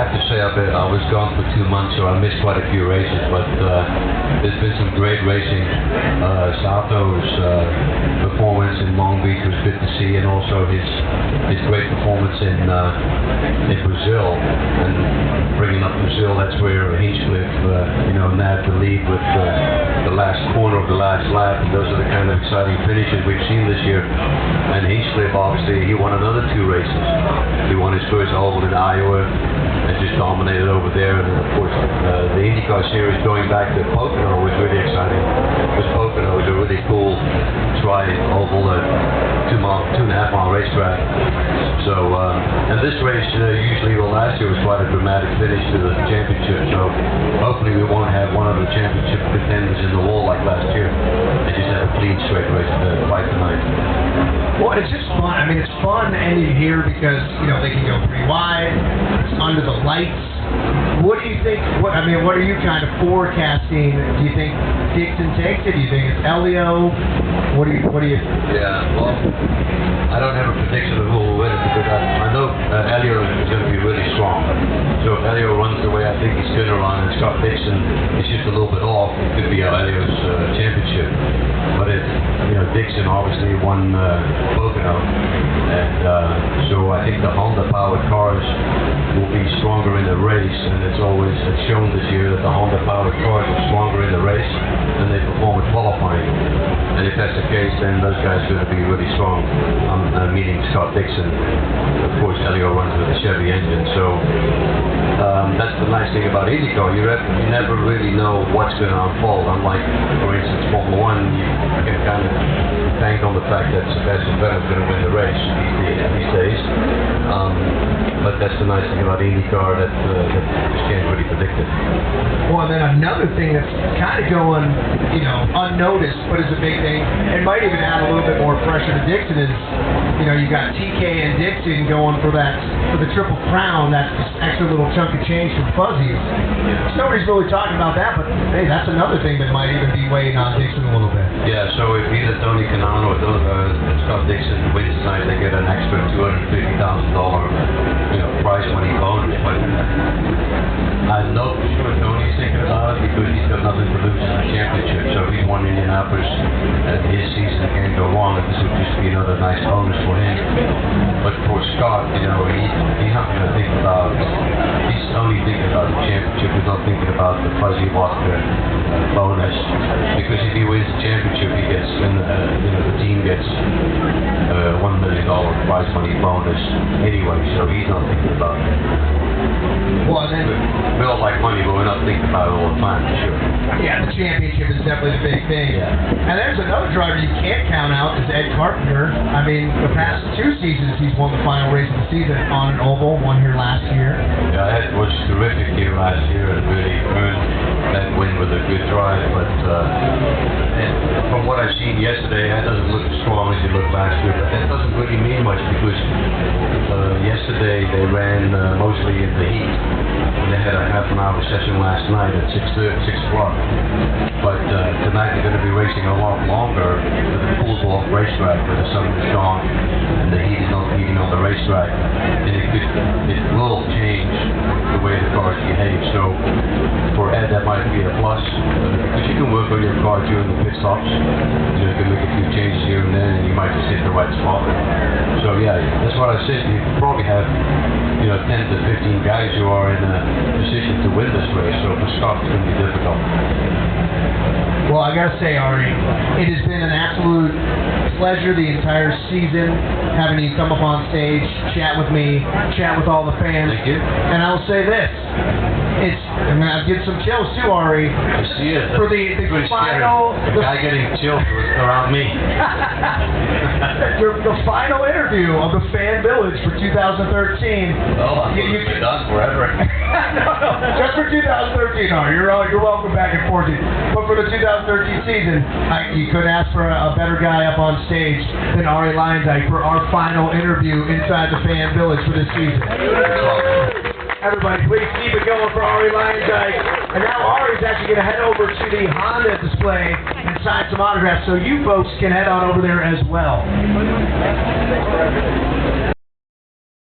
have to say I was gone for 2 months, so I missed quite a few races, but there's been some great racing. Sato's performance in Long Beach was good to see, and also his great performance in Brazil. And bringing up Brazil, that's where Hinchcliffe, nabbed the lead with the last corner of the last lap, and those are the kind of exciting finishes we've seen this year. And Hinchcliffe, obviously, he won another 2 races. He won his first oval in Iowa and just dominated over there. And then, of course, the IndyCar series going back to Pocono was really exciting, because Pocono is a really cool tri-oval, 2.5-mile racetrack. So, and this race usually, well, last year was quite a dramatic finish to the championship. So, hopefully, we won't have one of the championship contenders in the wall like last year. They just have a clean, straight race fight tonight. Well, it's just fun. I mean, it's fun ending here because, they can go pretty wide. It's under the lights. What do you think? What are you kind of forecasting? Do you think Dixon takes it? Do you think it's Elio? What do you? Yeah, well, I don't have a prediction of who will win it, because I know Elio is going to be really strong. So if Elio runs the way I think he's going to run, and Scott Dixon is just a little bit off, it could be Elio's championship. But Dixon obviously won Pocono, and so I think the Honda-powered cars will be stronger in the race, and it's shown this year that the Honda-powered cars are stronger in the race than they perform at qualifying. And if that's the case, then those guys are going to be really strong. Meaning Scott Dixon. Of course, Elio runs with a Chevy engine, so that's the nice thing about IndyCar. You never really know what's going to unfold. Unlike, for instance, Formula One, you can kind of bank on the fact that Sebastian Vettel is going to win the race these days. But that's the nice thing about IndyCar, that you just can't really predict it. Well, and then another thing that's kind of going, unnoticed, but is a big thing, and might even add a little bit more pressure to Dixon, is, you got TK and Dixon going for the Triple Crown, that extra little chunk of change from Fuzzies. Nobody's really talking about that, but hey, that's another thing that might even be weighing on Dixon a little bit. Yeah, so if either Tony Kanaan or Scott Dixon wins tonight, they get an extra $250,000 prize money bonus. But I know for sure Tony's thinking about it, because he's got nothing to lose in the championship. So if he won Indianapolis, his season can't go wrong, and this would just be another nice bonus for him. But for Scott, he's not going to think about. He's only thinking about the championship. He's not thinking about the fuzzy vodka bonus, because if he wins the championship, he gets, the team gets $1 million prize money bonus anyway. So he's not thinking about it. Well, and then we all like money, but we're not thinking about it all the time, for sure. Yeah, the championship is definitely the big thing. Yeah. And there's another driver you can't count out, is Ed Carpenter. I mean, the past 2 seasons, he's won the final race of the season on an oval, one here last year. Yeah, Ed was terrific here last year and really earned that win with a good drive. But and from what I've seen yesterday, Ed doesn't look as strong as he looked last year. But that doesn't really mean much, because yesterday they ran mostly in the heat. And they had a half-an-hour session last night at 6 o'clock. But tonight they're going to be racing a lot longer with a cooled-off racetrack where the sun is gone and the heat is not heating on the racetrack. And it will change the way the cars behave. So for Ed, that might be a plus, because you can work on your car during the pit stops. You can make a few changes here and there, and you might just hit the right spot. So yeah, that's what I said. You can probably have 10 to 15 guys who are in a position to win this race. So for Scott, it's going to be difficult. Well, I gotta say, Arie, it has been an absolute pleasure the entire season having you come up on stage, chat with me, chat with all the fans. Thank you. And I'll say this. I'm going to get some chills too, Arie. I see it. For the final... The guy getting chills around me. the final interview of the Fan Village for 2013. Oh, I'm going to be done forever. No, just for 2013, Arie. You're welcome back and forth. But for the 2013 season, you couldn't ask for a better guy up on stage than Arie Luyendyk for our final interview inside the Fan Village for this season. Everybody, please keep it going for Arie Luyendyk. And now Arie's actually going to head over to the Honda display and sign some autographs, so you folks can head on over there as well.